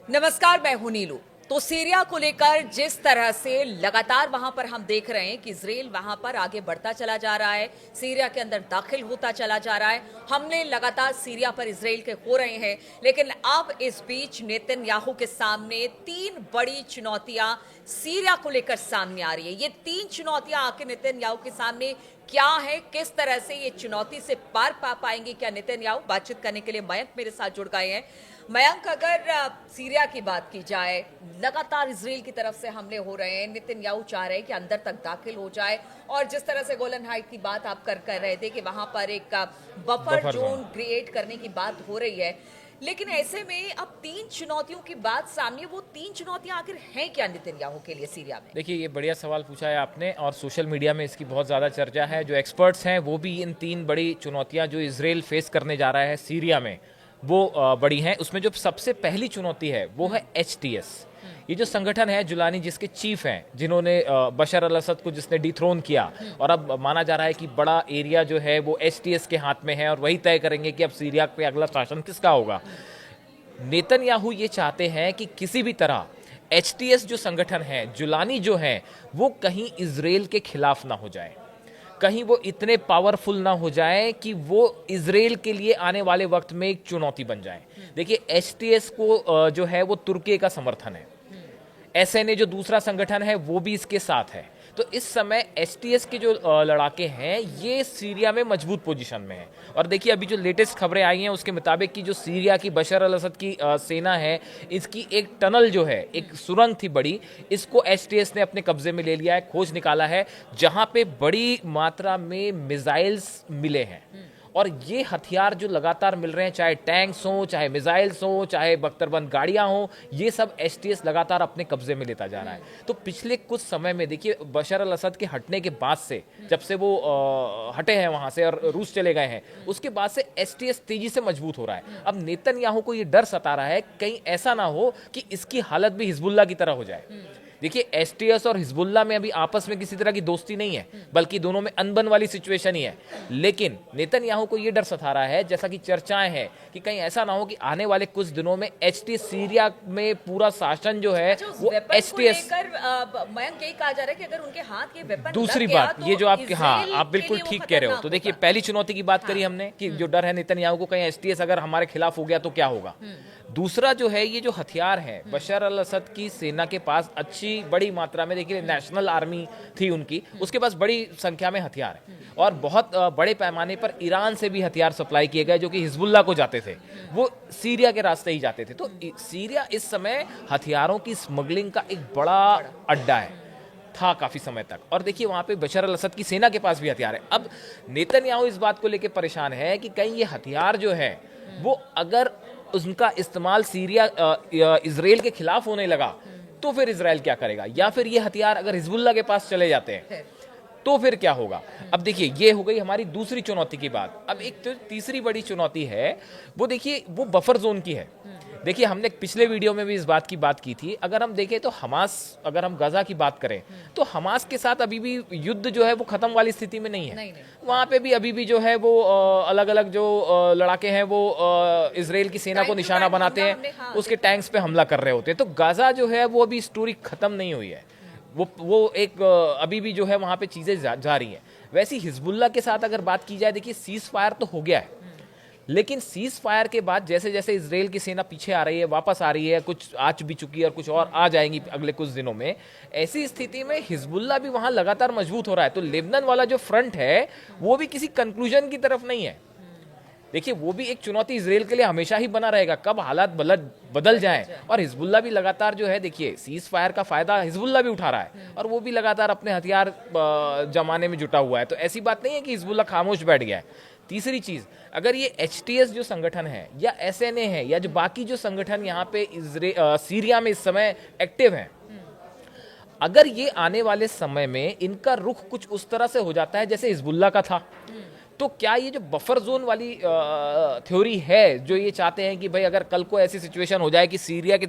नमस्कार, मैं हूं नीलू। तो सीरिया को लेकर जिस तरह से लगातार वहां पर हम देख रहे हैं कि इजराइल वहां पर आगे बढ़ता चला जा रहा है, सीरिया के अंदर दाखिल होता चला जा रहा है। हमले लगातार सीरिया पर इजराइल के हो रहे हैं, लेकिन अब इस बीच नेतन्याहू के सामने तीन बड़ी चुनौतियां सीरिया को लेकर सामने आ रही है। ये तीन चुनौतियां आखिर नेतन्याहू के सामने क्या है, किस तरह से ये चुनौती से पार पा पाएंगे क्या नेतन्याहू? बातचीत करने के लिए मयंक मेरे साथ जुड़ गए हैं। मयंक, अगर सीरिया की बात की जाए, लगातार इजराइल की तरफ से हमले हो रहे हैं, नेतन्याहू चाह रहे हैं कि अंदर तक दाखिल हो जाए, और जिस तरह से गोलन हाइट की बात आप कर रहे थे कि वहां पर एक बफर जोन क्रिएट करने की बात हो रही है, लेकिन ऐसे में अब तीन चुनौतियों की बात सामने, वो तीन चुनौतियां आखिर हैं क्या नेतन्याहू के लिए सीरिया में? देखिए, ये बढ़िया सवाल पूछा है आपने और सोशल मीडिया में इसकी बहुत ज़्यादा चर्चा है। जो एक्सपर्ट्स हैं वो भी इन तीन बड़ी चुनौतियां जो इजराइल फेस करने जा रहा है सीरिया में, वो बड़ी हैं। उसमें जो सबसे पहली चुनौती है वो है HTS। ये जो संगठन है जुलानी, जिसके चीफ हैं, जिन्होंने बशर अल असद को जिसने डिथ्रोन किया, और अब माना जा रहा है कि बड़ा एरिया जो है वो HTS के हाथ में है और वही तय करेंगे कि अब सीरिया पे अगला शासन किसका होगा। नेतन्याहू ये चाहते हैं कि किसी भी तरह HTS जो संगठन है, जुलानी जो है, वो कहीं इजराइल के खिलाफ ना हो जाए, कहीं वो इतने पावरफुल ना हो जाए कि वो इजराइल के लिए आने वाले वक्त में एक चुनौती बन जाए। देखिए, HTS को जो है वो तुर्की का समर्थन है, SNA जो दूसरा संगठन है वो भी इसके साथ है। तो इस समय HTS के जो लड़ाके हैं ये सीरिया में मजबूत पोजीशन में है। और देखिए, अभी जो लेटेस्ट खबरें आई हैं उसके मुताबिक कि जो सीरिया की बशर अल असद की सेना है, इसकी एक टनल जो है, एक सुरंग थी बड़ी, इसको HTS ने अपने कब्जे में ले लिया है, खोज निकाला है, जहां पे बड़ी मात्रा में मिसाइल्स मिले हैं। और ये हथियार जो लगातार मिल रहे हैं, चाहे टैंक्स हों, चाहे मिसाइल्स हों, चाहे बख्तरबंद गाड़ियां हों, ये सब HTS लगातार अपने कब्जे में लेता जा रहा है। तो पिछले कुछ समय में देखिए, बशर अल असद के हटने के बाद से, जब से वो हटे हैं वहां से और रूस चले गए हैं, उसके बाद से HTS तेजी से मजबूत हो रहा है। अब नेतन्याहू को ये डर सता रहा है कहीं ऐसा ना हो कि इसकी हालत भी हिजबुल्लाह की तरह हो जाए। देखिए, HTS और हिजबुल्लाह में अभी आपस में किसी तरह की दोस्ती नहीं है, बल्कि दोनों में अनबन वाली सिचुएशन ही है। लेकिन नेतन्याहू को यह डर सता रहा है, जैसा कि चर्चाएं हैं, कि कहीं ऐसा ना हो कि आने वाले कुछ दिनों में HTS सीरिया में पूरा शासन जो है वो HTS। मयंक, यही कहा जा रहा है कि अगर उनके हाथ ये वेपन दूसरी बात ये जो आपके, हाँ, आप बिल्कुल ठीक कह रहे हो। तो देखिए, पहली चुनौती की बात करी हमने कि जो डर है नेतन्याहू को, कहीं HTS अगर हमारे खिलाफ हो गया तो क्या होगा। दूसरा जो है, ये जो हथियार है बशर अल असद की सेना के पास अच्छी बड़ी मात्रा में, देखिए नेशनल आर्मी थी उनकी, उसके पास बड़ी संख्या में हथियार है, और बहुत बड़े पैमाने पर ईरान से भी हथियार सप्लाई किए गए जो कि हिजबुल्लाह को जाते थे, वो सीरिया के रास्ते ही जाते थे। तो सीरिया इस समय हथियारों की स्मगलिंग का एक बड़ा अड्डा है, था काफी समय तक। और देखिए, वहां पे बशर अल असद की सेना के पास भी हथियार है। अब नेतन्याहू इस बात को लेकर परेशान है कि कहीं ये हथियार जो है वो अगर उनका इस्तेमाल सीरिया इजराइल के खिलाफ होने लगा तो फिर इजराइल क्या करेगा, या फिर ये हथियार अगर हिजबुल्लाह के पास चले जाते हैं तो फिर क्या होगा। अब देखिए, ये हो गई हमारी दूसरी चुनौती की बात। अब एक तो तीसरी बड़ी चुनौती है, वो देखिए, वो बफर जोन की है। देखिए, हमने पिछले वीडियो में भी इस बात की थी। अगर हम देखें तो हमास, अगर हम गजा की बात करें तो हमास के साथ अभी भी युद्ध जो है वो खत्म वाली स्थिति में नहीं है। वहां पे भी अभी भी जो है वो अलग अलग जो लड़ाके हैं वो इजराइल की सेना को निशाना बनाते हैं, उसके टैंक्स पे हमला कर रहे होते हैं। तो गाजा जो है वो अभी स्टोरी खत्म नहीं हुई है, वो एक अभी भी जो है वहां पे चीजें जा रही हैं। वैसी हिजबुल्लाह के साथ अगर बात की जाए, देखिए, सीज फायर तो हो गया है, लेकिन सीज फायर के बाद जैसे जैसे इजराइल की सेना पीछे आ रही है, वापस आ रही है, कुछ आ भी चुकी है और कुछ और आ जाएंगी अगले कुछ दिनों में, ऐसी स्थिति में हिजबुल्लाह भी वहां लगातार मजबूत हो रहा है। तो लेबनान वाला जो फ्रंट है वो भी किसी कंक्लूजन की तरफ नहीं है। देखिए, वो भी एक चुनौती इजराइल के लिए हमेशा ही बना रहेगा, कब हालात बदल जाएं। और हिजबुल्लाह भी लगातार जो है, देखिए, सीज फायर का फायदा हिजबुल्लाह भी उठा रहा है और वो भी लगातार अपने हथियार जमाने में जुटा हुआ है। तो ऐसी बात नहीं है कि हिजबुल्लाह खामोश बैठ गया है। तीसरी चीज, अगर ये HTS जो संगठन है या SNA है या जो बाकी जो संगठन यहाँ पे सीरिया में इस समय एक्टिव हैं, अगर ये आने वाले समय में इनका रुख कुछ उस तरह से हो जाता है जैसे हिजबुल्लाह का था, तो क्या ये जो बफर जोन वाली थ्योरी है, जो ये चाहते हैं कि भाई अगर कल को ऐसी सिचुएशन हो जाए कि सीरिया की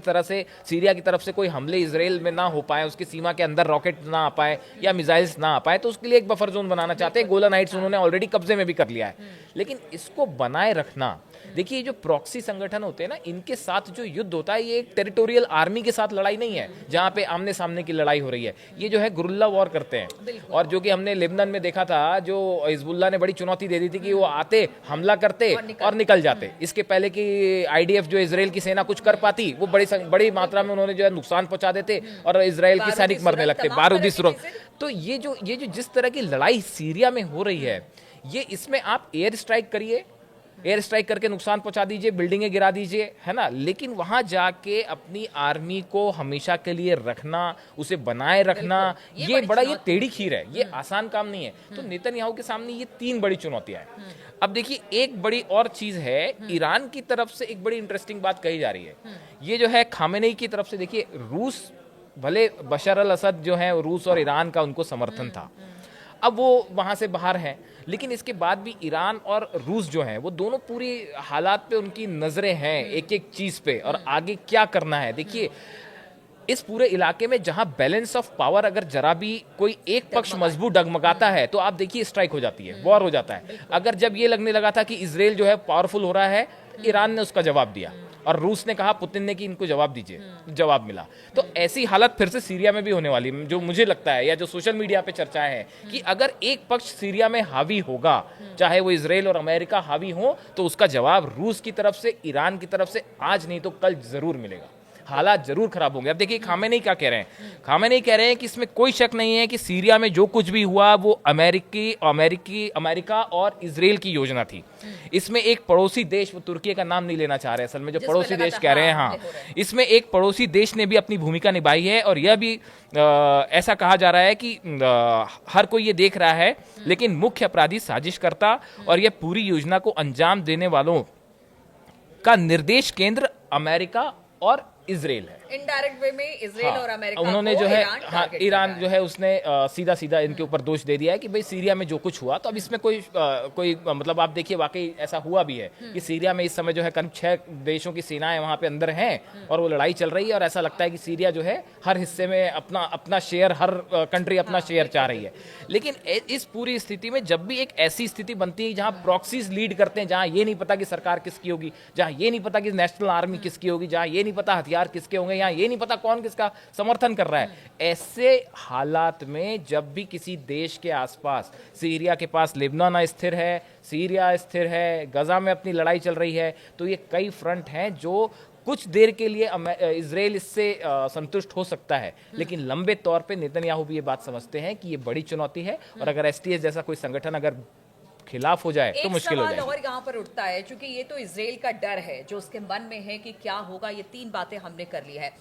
तरफ से कोई हमले इजराइल में ना हो पाए, उसकी सीमा के अंदर रॉकेट ना आ पाए या मिसाइल्स ना आ पाए, तो उसके लिए एक बफर जोन बनाना चाहते हैं। गोलन हाइट्स उन्होंने ऑलरेडी कब्जे में भी कर लिया है, लेकिन इसको बनाए रखना देखिए, जो प्रॉक्सी संगठन होते हैं ना, इनके साथ जो युद्ध होता है, ये एक टेरिटोरियल आर्मी के साथ लड़ाई नहीं है जहां पे आमने सामने की लड़ाई हो रही है। ये जो है गुरिल्ला वॉर करते हैं। और जो कि हमने लेबनान में देखा था, जो हिजबुल्लाह ने बड़ी चुनौती दे दी थी कि वो आते, हमला करते और निकल जाते। इसके पहले कि आईडीएफ जो इजराइल की सेना कुछ कर पाती, वो बड़ी मात्रा में उन्होंने जो है नुकसान पहुंचा देते और इजराइल के सैनिक मरने लगते, बारूदी सुरंग। तो ये जो जिस तरह की लड़ाई सीरिया में हो रही है, ये इसमें आप एयर स्ट्राइक करिए, एयर स्ट्राइक करके नुकसान पहुंचा दीजिए, बिल्डिंगें गिरा दीजिए, है ना, लेकिन वहां जाके अपनी आर्मी को हमेशा के लिए रखना, उसे बनाए रखना, ये टेढ़ी खीर है, ये आसान काम नहीं है। तो नेतन्याहू के सामने ये 3 बड़ी चुनौतियां हैं। अब देखिए, एक बड़ी और चीज है, ईरान की तरफ से एक बड़ी इंटरेस्टिंग बात कही जा रही है। ये जो है खामेनेई की तरफ से, देखिए, रूस, भले बशर अल असद जो है, रूस और ईरान का उनको समर्थन था, अब वो वहां से बाहर हैं, लेकिन इसके बाद भी ईरान और रूस जो हैं, वो दोनों पूरी हालात पे उनकी नजरें हैं, एक एक चीज पे, और आगे क्या करना है। देखिए, इस पूरे इलाके में जहां बैलेंस ऑफ पावर अगर जरा भी कोई एक पक्ष मजबूत डगमगाता है, तो आप देखिए स्ट्राइक हो जाती है, वॉर हो जाता है। अगर जब ये लगने लगा था कि इजराइल जो है पावरफुल हो रहा है, ईरान ने उसका जवाब दिया और रूस ने कहा, पुतिन ने, कि इनको जवाब दीजिए, जवाब मिला। तो ऐसी हालत फिर से सीरिया में भी होने वाली, जो मुझे लगता है, या जो सोशल मीडिया पे चर्चाएं हैं, कि अगर एक पक्ष सीरिया में हावी होगा, चाहे वो इजराइल और अमेरिका हावी हो, तो उसका जवाब रूस की तरफ से, ईरान की तरफ से आज नहीं तो कल जरूर मिलेगा। हालात जरूर खराब होंगे। अब देखिए, खामेनेई क्या कह रहे हैं। खामेनेई कह रहे हैं कि इसमें कोई शक नहीं है कि सीरिया में जो कुछ भी हुआ वो अमेरिका और इजराइल की योजना थी। इसमें एक पड़ोसी देश, वो तुर्की का नाम नहीं लेना चाह रहे असल में, जो पड़ोसी देश कह रहे हैं, हाँ, इसमें एक पड़ोसी देश ने भी अपनी भूमिका निभाई है। और यह भी ऐसा कहा जा रहा है कि हर कोई ये देख रहा है, लेकिन मुख्य अपराधी साजिशकर्ता और यह पूरी योजना को अंजाम देने वालों का निर्देश केंद्र अमेरिका और इजराइल है। इनडायरेक्ट वे में इजराइल और अमेरिका उन्होंने जो है, ईरान जो है, उसने सीधा सीधा इनके ऊपर दोष दे दिया है कि भाई सीरिया में जो कुछ हुआ, तो अब इसमें कोई मतलब आप देखिए, वाकई ऐसा हुआ भी है कि सीरिया में इस समय जो है करीब 6 देशों की सेनाएं वहां पे अंदर हैं और वो लड़ाई चल रही है। और ऐसा लगता है कि सीरिया जो है हर हिस्से में अपना शेयर, हर कंट्री अपना शेयर चाह रही है। लेकिन इस पूरी स्थिति में जब भी एक ऐसी स्थिति बनती है जहां प्रॉक्सीज लीड करते हैं, जहां ये नहीं पता कि सरकार किसकी होगी, जहां ये नहीं पता कि नेशनल आर्मी किसकी होगी, जहां ये नहीं पता हथियार किसके होंगे, यहाँ ये नहीं पता कौन किसका समर्थन कर रहा है, ऐसे हालात में जब भी किसी देश के आसपास, सीरिया के पास लेबनान स्थिर है, सीरिया स्थिर है, गजा में अपनी लड़ाई चल रही है, तो ये कई फ्रंट हैं जो कुछ देर के लिए इजराइल इससे संतुष्ट हो सकता है, लेकिन लंबे तौर पे नेतन्याहू भी ये बात समझते हैं कि ये बड़ी चुनौती है। और अगर एसटीएस जैसा कोई संगठन अगर खिलाफ हो जाए तो मुश्किल हो जाए। और यहाँ पर उठता है, क्योंकि ये तो इजराइल का डर है जो उसके मन में है कि क्या होगा। ये 3 बातें हमने कर ली है,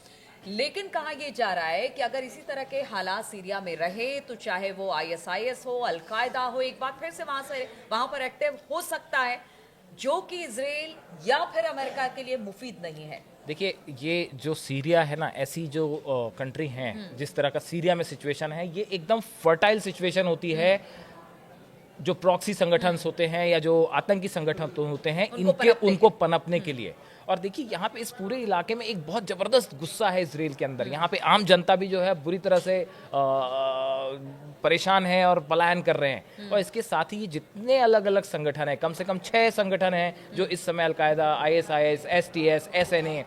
लेकिन कहा यह जा रहा है कि अगर इसी तरह के हालात सीरिया में रहे, तो चाहे वो आईएसआईएस हो, अलकायदा हो, एक बार फिर से वहां पर एक्टिव हो सकता है, जो कि इजराइल या फिर अमेरिका के लिए मुफीद नहीं है। देखिए, ये जो सीरिया है ना, ऐसी जो कंट्री हैं, जिस तरह का सीरिया में सिचुएशन है, ये एकदम फर्टाइल सिचुएशन होती है जो प्रॉक्सी संगठन होते हैं या जो आतंकी संगठन होते हैं, उनको पनपने के लिए। और देखिए, यहाँ पे इस पूरे इलाके में एक बहुत जबरदस्त गुस्सा है इजराइल के अंदर। यहाँ पे आम जनता भी जो है बुरी तरह से परेशान है और पलायन कर रहे हैं। और इसके साथ ही जितने अलग अलग संगठन हैं, कम से कम 6 संगठन हैं जो इस समय al Qaeda, ISIS, STS, SNA,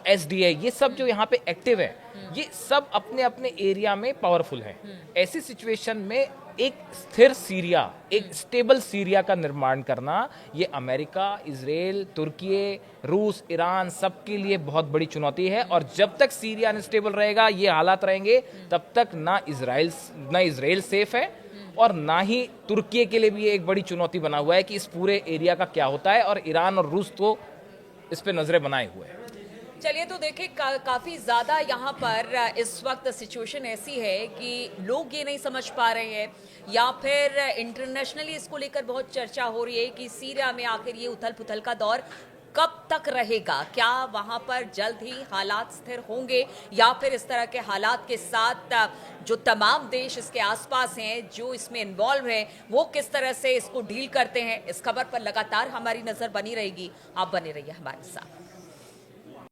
SDA, ये सब जो यहाँ पे एक्टिव है, ये सब अपने अपने एरिया में पावरफुल हैं। ऐसी सिचुएशन में एक स्थिर सीरिया, एक स्टेबल सीरिया का निर्माण करना, ये अमेरिका, इजराइल, तुर्की, रूस, ईरान सबके लिए बहुत बड़ी चुनौती है। और जब तक सीरिया अनस्टेबल रहेगा, ये हालात रहेंगे, तब तक ना इजराइल सेफ है और ना ही तुर्की के लिए भी ये एक बड़ी चुनौती बना हुआ है कि इस पूरे एरिया का क्या होता है। और ईरान और रूस तो इस पे नजरें बनाए हुए हैं। चलिए, तो देखिए, काफी ज्यादा यहाँ पर इस वक्त सिचुएशन ऐसी है कि लोग ये नहीं समझ पा रहे हैं, या फिर इंटरनेशनली इसको लेकर बहुत चर्चा हो रही है कि सीरिया में आखिर ये उथल पुथल का दौर कब तक रहेगा। क्या वहां पर जल्द ही हालात स्थिर होंगे, या फिर इस तरह के हालात के साथ जो तमाम देश इसके आसपास हैं, जो इसमें इन्वॉल्व हैं, वो किस तरह से इसको डील करते हैं। इस खबर पर लगातार हमारी नजर बनी रहेगी। आप बने रहिए हमारे साथ।